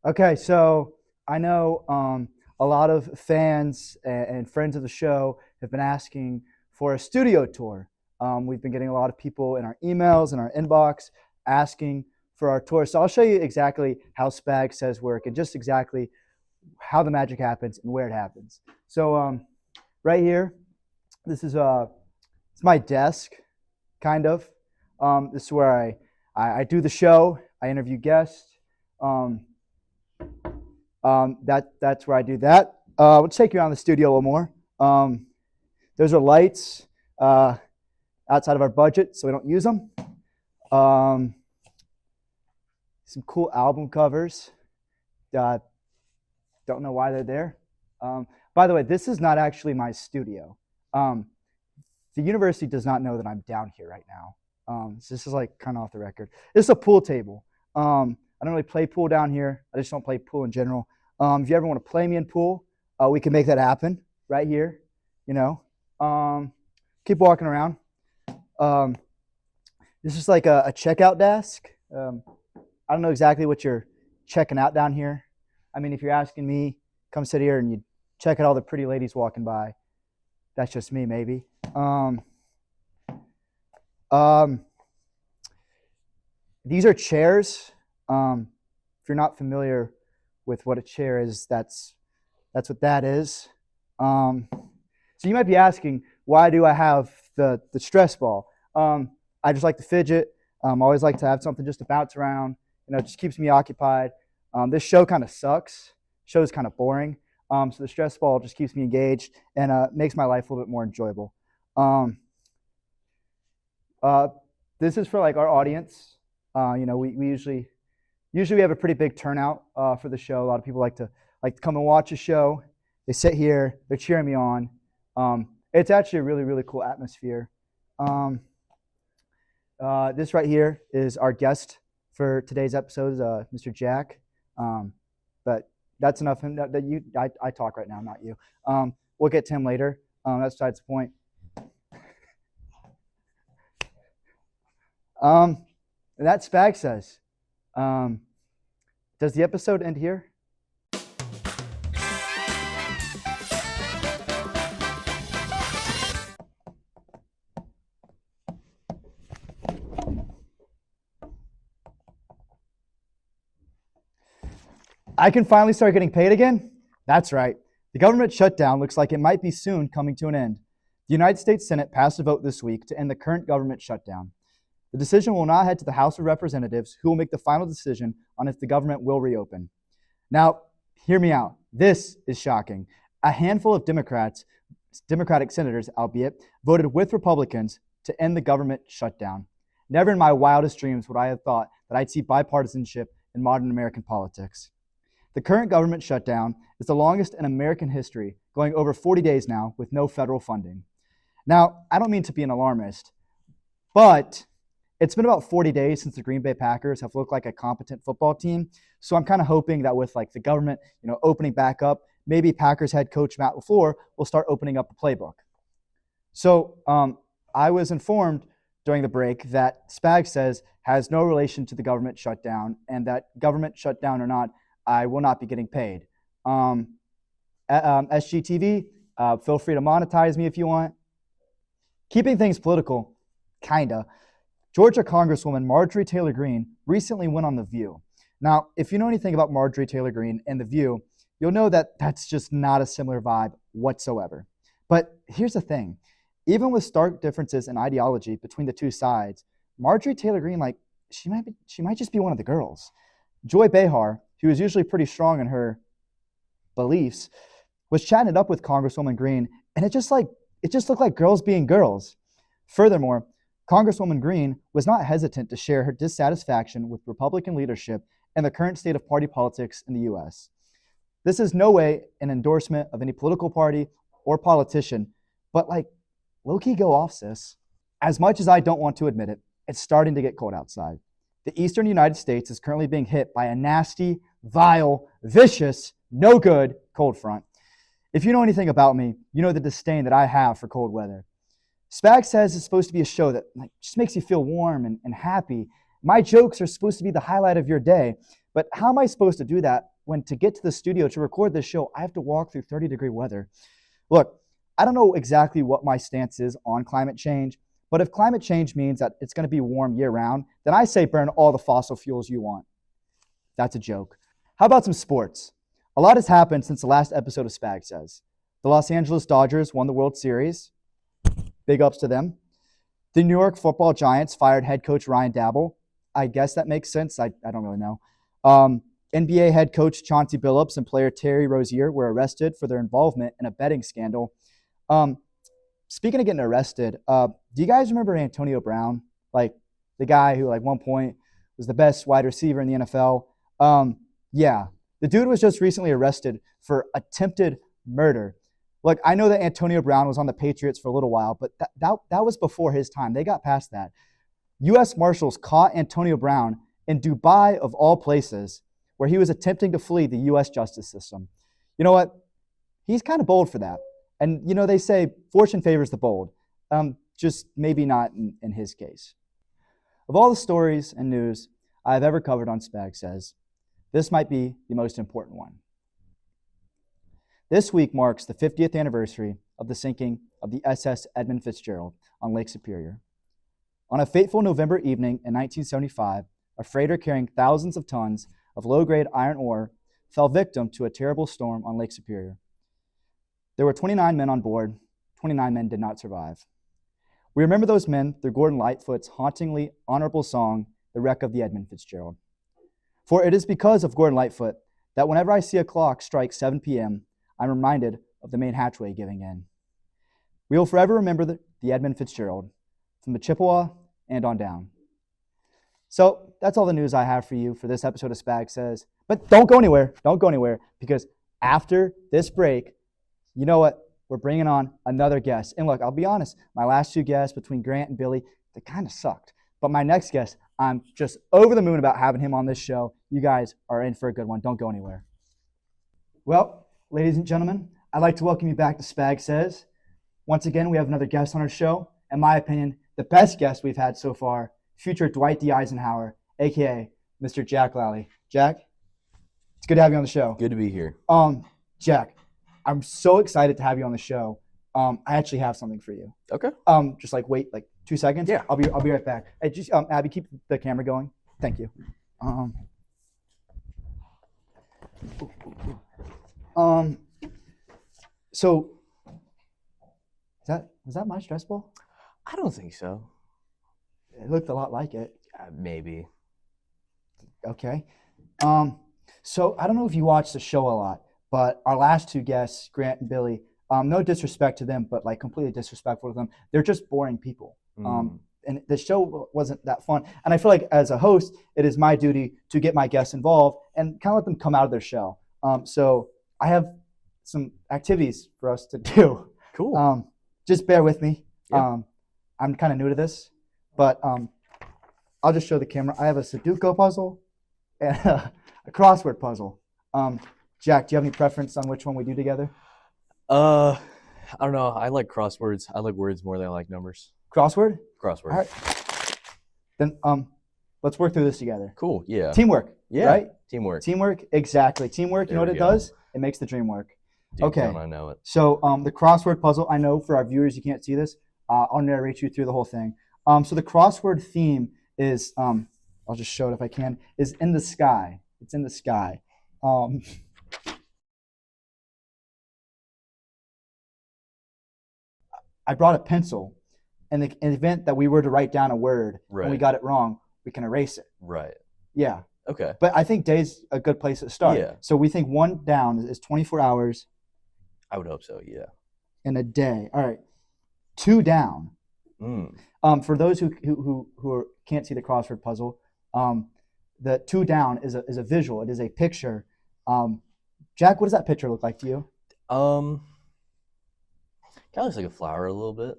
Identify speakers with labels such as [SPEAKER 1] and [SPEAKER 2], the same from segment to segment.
[SPEAKER 1] Okay, so I know a lot of fans and friends of the show have been asking for a studio tour. We've been getting a lot of people in our emails and our inbox asking for our tour. So I'll show you exactly how Spag Says work and just exactly how the magic happens and where it happens. So right here, this is it's my desk, kind of. This is where I do the show. I interview guests. Um, that's where I do that. Let's take you around the studio a little more. Those are lights outside of our budget, so we don't use them. Um, some cool album covers. Don't know why they're there. By the way, this is not actually my studio. The university does not know that I'm down here right now. So this is like kind of off the record. This is a pool table. I don't really play pool down here. I just don't play pool in general. If you ever want to play me in pool, we can make that happen right here. You know, keep walking around. This is like a checkout desk. I don't know exactly what you're checking out down here. I mean, if you're asking me, come sit here and you check out all the pretty ladies walking by. That's just me, maybe. These are chairs. If you're not familiar with what a chair is, that's what that is. So you might be asking, why do I have the stress ball? I just like to fidget. I always like to have something just to bounce around. You know, it just keeps me occupied. This show kind of sucks. Show's kind of boring. So the stress ball just keeps me engaged and makes my life a little bit more enjoyable. This is for like our audience. You know, we usually we have a pretty big turnout for the show. A lot of people like to come and watch a show. They sit here, they're cheering me on. It's actually a really cool atmosphere. This right here is our guest for today's episode, Mr. Jack. But that's enough. I talk right now, not you. We'll get to him later. That's besides the point. That Spag Says. Does the episode end here? I can finally start getting paid again? That's right. The government shutdown looks like it might be soon coming to an end. The United States Senate passed a vote this week to end the current government shutdown. The decision will now head to the House of Representatives, who will make the final decision on if the government will reopen. Now, hear me out. This is shocking. A handful of Democratic senators, albeit, voted with Republicans to end the government shutdown. Never in my wildest dreams would I have thought that I'd see bipartisanship in modern American politics. The current government shutdown is the longest in American history, going over 40 days now with no federal funding. Now, I don't mean to be an alarmist, but it's been about 40 days since the Green Bay Packers have looked like a competent football team. So I'm kind of hoping that with like the government, opening back up, maybe Packers head coach Matt LaFleur will start opening up the playbook. So I was informed during the break that Spag Says has no relation to the government shutdown, and that government shutdown or not, I will not be getting paid. SGTV, feel free to monetize me if you want. Keeping things political, kinda. Georgia Congresswoman Marjorie Taylor Greene recently went on The View. Now, if you know anything about Marjorie Taylor Greene and The View, you'll know that that's just not a similar vibe whatsoever. But here's the thing. Even with stark differences in ideology between the two sides, Marjorie Taylor Greene, she might just be one of the girls. Joy Behar, who is usually pretty strong in her beliefs, was chatting it up with Congresswoman Greene, and it just looked like girls being girls. Furthermore, Congresswoman Greene was not hesitant to share her dissatisfaction with Republican leadership and the current state of party politics in the U.S. This is no way an endorsement of any political party or politician, but low-key go off, sis. As much as I don't want to admit it, it's starting to get cold outside. The eastern United States is currently being hit by a nasty, vile, vicious, no good cold front. If you know anything about me, you know the disdain that I have for cold weather. Spag Says it's supposed to be a show that just makes you feel warm and happy. My jokes are supposed to be the highlight of your day, But how am I supposed to do that when to get to the studio to record this show, I have to walk through 30-degree weather? Look, I don't know exactly what my stance is on climate change, but if climate change means that it's going to be warm year-round, then I say burn all the fossil fuels you want. That's a joke. How about some sports? A lot has happened since the last episode of Spag Says. The Los Angeles Dodgers won the World Series. Big ups to them. The New York Football Giants fired head coach Ryan Dabble. I guess that makes sense. I don't really know. NBA head coach Chauncey Billups and player Terry Rozier were arrested for their involvement in a betting scandal. Speaking of getting arrested, do you guys remember Antonio Brown? Like the guy who like one point was the best wide receiver in the NFL? Yeah, the dude was just recently arrested for attempted murder. Look, I know that Antonio Brown was on the Patriots for a little while, but that was before his time. They got past that. U.S. Marshals caught Antonio Brown in Dubai, of all places, where he was attempting to flee the U.S. justice system. You know what? He's kind of bold for that. And, you know, they say fortune favors the bold. Just maybe not in his case. Of all the stories and news I've ever covered on Spag Says, this might be the most important one. This week marks the 50th anniversary of the sinking of the SS Edmund Fitzgerald on Lake Superior. On a fateful November evening in 1975, a freighter carrying thousands of tons of low-grade iron ore fell victim to a terrible storm on Lake Superior. There were 29 men on board. 29 men did not survive. We remember those men through Gordon Lightfoot's hauntingly honorable song, The Wreck of the Edmund Fitzgerald. For it is because of Gordon Lightfoot that whenever I see a clock strike 7 p.m., I'm reminded of the main hatchway giving in. We will forever remember the Edmund Fitzgerald, from the Chippewa and on down. So that's all the news I have for you for this episode of Spag Says. But don't go anywhere. Don't go anywhere, because after this break, you know what? We're bringing on another guest. And look, I'll be honest, my last two guests between Grant and Billy, they kind of sucked. But my next guest, I'm just over the moon about having him on this show. You guys are in for a good one. Don't go anywhere. Well, ladies and gentlemen, I'd like to welcome you back to Spag Says. Once again, we have another guest on our show. In my opinion, the best guest we've had so far, future Dwight D. Eisenhower, a.k.a. Mr. Jack Lally. Jack, it's good to have you on the show.
[SPEAKER 2] Good to be here.
[SPEAKER 1] Jack, I'm so excited to have you on the show. I actually have something for you.
[SPEAKER 2] Okay.
[SPEAKER 1] Just like wait like 2 seconds.
[SPEAKER 2] Yeah.
[SPEAKER 1] I'll be right back. Hey, just Abby, keep the camera going. Thank you. So was that my stress ball?
[SPEAKER 2] I don't think so.
[SPEAKER 1] It looked a lot like it.
[SPEAKER 2] Maybe.
[SPEAKER 1] Okay. So I don't know if you watch the show a lot, but our last two guests, Grant and Billy, no disrespect to them, but like completely disrespectful to them. They're just boring people. And the show wasn't that fun. And I feel like as a host, it is my duty to get my guests involved and kind of let them come out of their shell. So I have some activities for us to do.
[SPEAKER 2] Cool.
[SPEAKER 1] Just bear with me.
[SPEAKER 2] Yeah.
[SPEAKER 1] I'm kind of new to this, but I'll just show the camera. I have a Sudoku puzzle and a crossword puzzle. Jack, do you have any preference on which one we do together?
[SPEAKER 2] I don't know. I like crosswords. I like words more than I like numbers.
[SPEAKER 1] Crossword?
[SPEAKER 2] Crossword.
[SPEAKER 1] All right. Then let's work through this together.
[SPEAKER 2] Cool. Yeah.
[SPEAKER 1] Teamwork.
[SPEAKER 2] Yeah.
[SPEAKER 1] Right?
[SPEAKER 2] Teamwork.
[SPEAKER 1] Teamwork. Exactly. Teamwork. You know what it does? It makes the dream work.
[SPEAKER 2] Deep
[SPEAKER 1] Okay.
[SPEAKER 2] down, I know it.
[SPEAKER 1] So the crossword puzzle, I know for our viewers, you can't see this. I'll narrate you through the whole thing. So the crossword theme is, I'll just show it if I can, is in the sky. It's in the sky. I brought a pencil. In the event that we were to write down a word and we got it wrong, we can erase it.
[SPEAKER 2] Right.
[SPEAKER 1] Yeah.
[SPEAKER 2] Okay.
[SPEAKER 1] But I think day's a good place to start.
[SPEAKER 2] Yeah.
[SPEAKER 1] So we think one down is 24 hours.
[SPEAKER 2] I would hope so. Yeah.
[SPEAKER 1] In a day. All right. Two down. For those who can't see the crossword puzzle, the two down is a visual. It is a picture. Jack, what does that picture look like to you?
[SPEAKER 2] Kind of looks like a flower a little bit.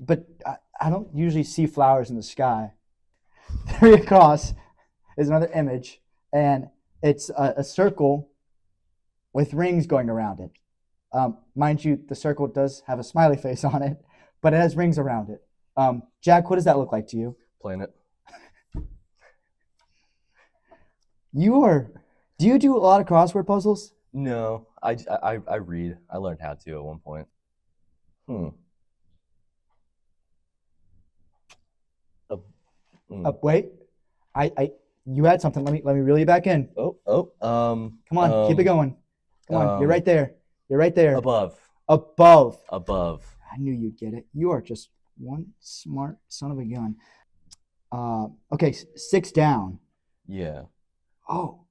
[SPEAKER 1] But I don't usually see flowers in the sky. Three across is another image, and it's a circle with rings going around it. Mind you, the circle does have a smiley face on it, but it has rings around it. Jack, what does that look like to you?
[SPEAKER 2] Planet.
[SPEAKER 1] You are. Do you do a lot of crossword puzzles?
[SPEAKER 2] No, I read. I learned how to at one point. Hmm. Uh,
[SPEAKER 1] Wait. You had something. Let me reel you back in. Come on, keep it going. Come on, you're right there. You're right there.
[SPEAKER 2] Above.
[SPEAKER 1] Above.
[SPEAKER 2] Above.
[SPEAKER 1] I knew you'd get it. You are just one smart son of a gun. Okay, 6 down.
[SPEAKER 2] Yeah.
[SPEAKER 1] Oh,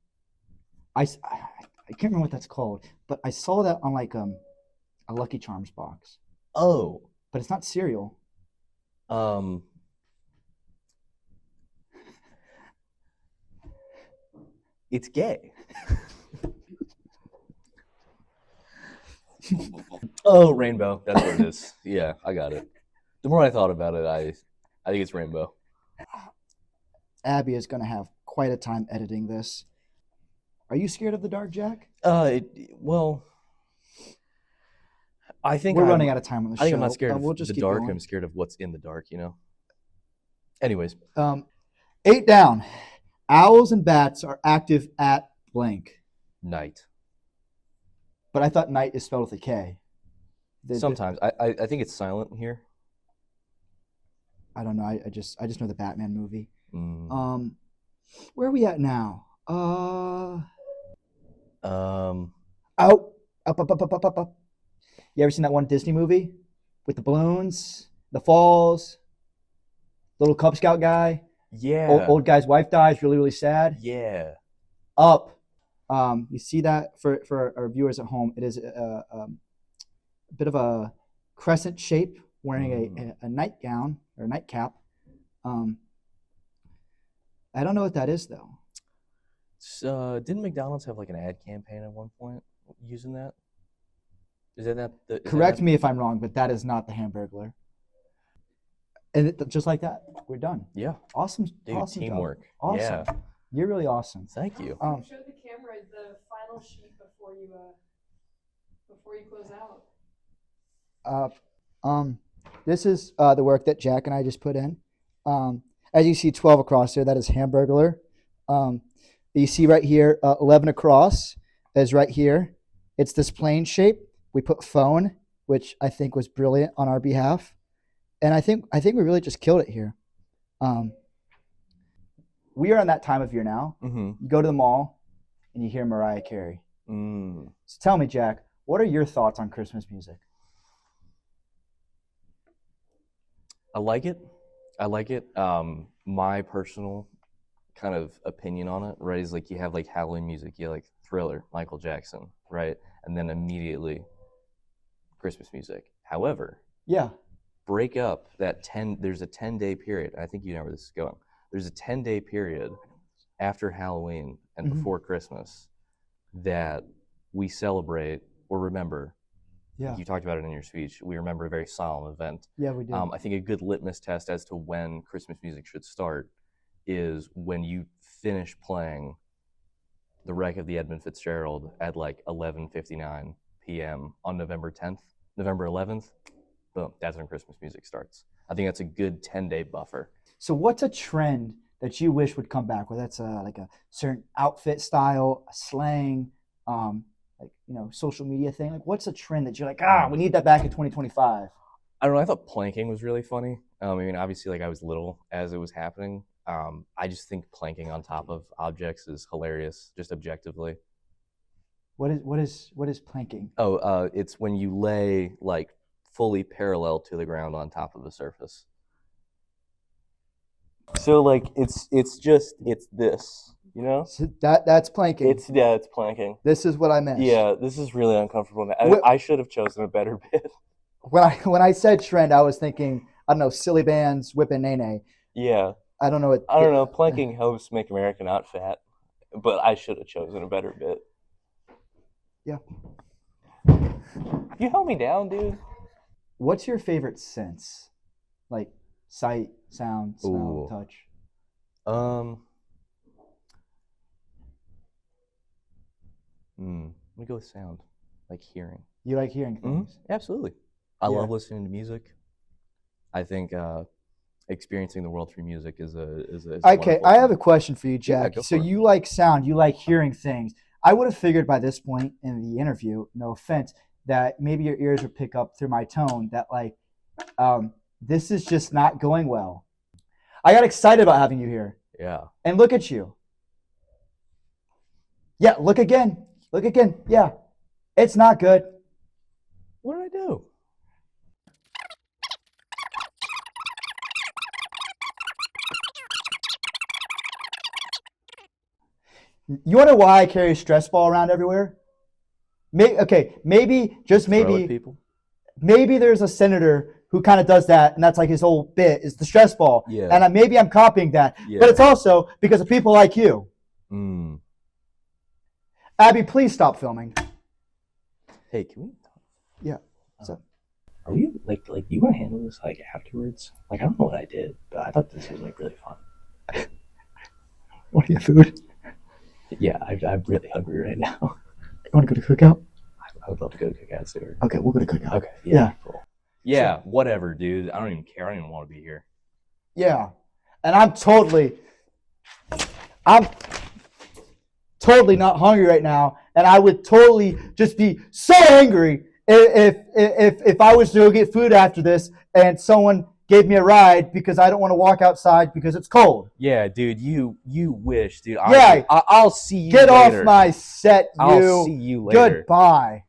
[SPEAKER 1] I can't remember what that's called, but I saw that on like a Lucky Charms box.
[SPEAKER 2] Oh.
[SPEAKER 1] But it's not cereal.
[SPEAKER 2] It's gay. Oh, rainbow. That's what it is. Yeah, I got it. The more I thought about it, I think it's rainbow.
[SPEAKER 1] Abby is going to have quite a time editing this. Are you scared of the dark, Jack?
[SPEAKER 2] Well, I think
[SPEAKER 1] we're running out of time on the show.
[SPEAKER 2] I think I'm not scared of
[SPEAKER 1] we'll just
[SPEAKER 2] the
[SPEAKER 1] keep
[SPEAKER 2] dark.
[SPEAKER 1] going.
[SPEAKER 2] I'm scared of what's in the dark, you know? Anyways.
[SPEAKER 1] 8 down. Owls and bats are active at blank.
[SPEAKER 2] Night.
[SPEAKER 1] But I thought night is spelled with a K.
[SPEAKER 2] Sometimes. I think it's silent here.
[SPEAKER 1] I don't know. I just know the Batman movie.
[SPEAKER 2] Mm.
[SPEAKER 1] Where are we at now? Up. You ever seen that one Disney movie with the balloons, the falls, little Cub Scout guy?
[SPEAKER 2] Yeah.
[SPEAKER 1] Old guy's wife dies, really, really sad.
[SPEAKER 2] Yeah.
[SPEAKER 1] Up. You see that for our viewers at home? It is a bit of a crescent shape, wearing a nightgown or a nightcap. I don't know what that is though.
[SPEAKER 2] So, didn't McDonald's have like an ad campaign at one point using that? Is that?
[SPEAKER 1] Correct me if I'm wrong, but that is not the Hamburglar. And just like that, we're done.
[SPEAKER 2] Yeah.
[SPEAKER 1] Awesome.
[SPEAKER 2] Dude,
[SPEAKER 1] awesome
[SPEAKER 2] teamwork.
[SPEAKER 1] Job. Awesome.
[SPEAKER 2] Yeah.
[SPEAKER 1] You're really awesome.
[SPEAKER 2] Thank you.
[SPEAKER 3] Show the camera the final sheet before you close out.
[SPEAKER 1] This is the work that Jack and I just put in. As you see 12 across there, that is Hamburglar. You see right here, 11 across is right here. It's this plane shape. We put phone, which I think was brilliant on our behalf. And I think we really just killed it here. We are in that time of year now.
[SPEAKER 2] Mm-hmm.
[SPEAKER 1] You go to the mall and you hear Mariah Carey.
[SPEAKER 2] Mm.
[SPEAKER 1] So tell me, Jack, what are your thoughts on Christmas music?
[SPEAKER 2] I like it. My personal kind of opinion on it, right, is like you have like Halloween music, you have like Thriller, Michael Jackson, right? And then immediately Christmas music. However,
[SPEAKER 1] yeah,
[SPEAKER 2] break up there's a 10-day period. I think you know where this is going. There's a 10-day period after Halloween and before Christmas that we celebrate or remember.
[SPEAKER 1] Yeah.
[SPEAKER 2] You talked about it in your speech. We remember a very solemn event.
[SPEAKER 1] Yeah, we do.
[SPEAKER 2] I think a good litmus test as to when Christmas music should start is when you finish playing The Wreck of the Edmund Fitzgerald at like 11:59 p.m. on November 10th, November 11th. Boom, that's when Christmas music starts. I think that's a good 10-day buffer.
[SPEAKER 1] So what's a trend that you wish would come back? Whether that's like a certain outfit style, a slang, like, you know, social media thing. Like, what's a trend that you're like, we need that back in 2025?
[SPEAKER 2] I don't know. I thought planking was really funny. I mean, obviously, like I was little as it was happening. I just think planking on top of objects is hilarious, just objectively.
[SPEAKER 1] What is planking?
[SPEAKER 2] Oh, it's when you lay like fully parallel to the ground on top of a surface. So like it's this, you know?
[SPEAKER 1] So that's planking.
[SPEAKER 2] It's planking.
[SPEAKER 1] This is what I meant.
[SPEAKER 2] Yeah, this is really uncomfortable. I should have chosen a better bit.
[SPEAKER 1] When I said trend, I was thinking, I don't know, silly bands whipping nene.
[SPEAKER 2] Yeah.
[SPEAKER 1] I don't know what.
[SPEAKER 2] I don't know. Planking helps make America not fat, but I should have chosen a better bit.
[SPEAKER 1] Yeah.
[SPEAKER 2] You held me down, dude.
[SPEAKER 1] What's your favorite sense? Like sight, sound, smell, touch?
[SPEAKER 2] Let me go with sound, like hearing.
[SPEAKER 1] You like hearing things?
[SPEAKER 2] Absolutely. I love listening to music. I think experiencing the world through music is a
[SPEAKER 1] Okay,
[SPEAKER 2] wonderful
[SPEAKER 1] I have
[SPEAKER 2] thing.
[SPEAKER 1] a question for you, Jack.
[SPEAKER 2] go
[SPEAKER 1] So
[SPEAKER 2] for it.
[SPEAKER 1] you like sound, you like hearing things. I would have figured by this point in the interview, no offense, that maybe your ears would pick up through my tone that this is just not going well. I got excited about having you here.
[SPEAKER 2] Yeah.
[SPEAKER 1] And look at you. Yeah, look again. Look again. Yeah. It's not good.
[SPEAKER 2] What did I do?
[SPEAKER 1] You wonder why I carry a stress ball around everywhere? Maybe, just
[SPEAKER 2] Throw at
[SPEAKER 1] maybe,
[SPEAKER 2] people.
[SPEAKER 1] maybe there's a senator who kind of does that, and that's like his whole bit is the stress ball.
[SPEAKER 2] Yeah.
[SPEAKER 1] And maybe I'm copying that,
[SPEAKER 2] Yeah.
[SPEAKER 1] but it's also because of people like you.
[SPEAKER 2] Mm.
[SPEAKER 1] Abby, please stop filming.
[SPEAKER 2] Hey, can we?
[SPEAKER 1] Yeah. So,
[SPEAKER 4] Are we like you want to handle this like afterwards? Like I don't know what I did, but I thought this was like really fun.
[SPEAKER 1] want to get food?
[SPEAKER 4] Yeah, I'm really hungry right now.
[SPEAKER 1] You want to go to cookout?
[SPEAKER 4] I would love to go to cookout, Stewart.
[SPEAKER 1] Okay, we'll go to cookout.
[SPEAKER 4] Okay,
[SPEAKER 1] Yeah.
[SPEAKER 4] Cool.
[SPEAKER 2] Yeah, whatever, dude. I don't even care. I don't even want to be here.
[SPEAKER 1] Yeah. And I'm totally not hungry right now, and I would totally just be so angry if I was to go get food after this and someone gave me a ride because I don't want to walk outside because it's cold.
[SPEAKER 2] Yeah, dude. You wish, dude.
[SPEAKER 1] Yeah.
[SPEAKER 2] I'll see you
[SPEAKER 1] Get
[SPEAKER 2] later.
[SPEAKER 1] off my set, you.
[SPEAKER 2] I'll see you later.
[SPEAKER 1] Goodbye.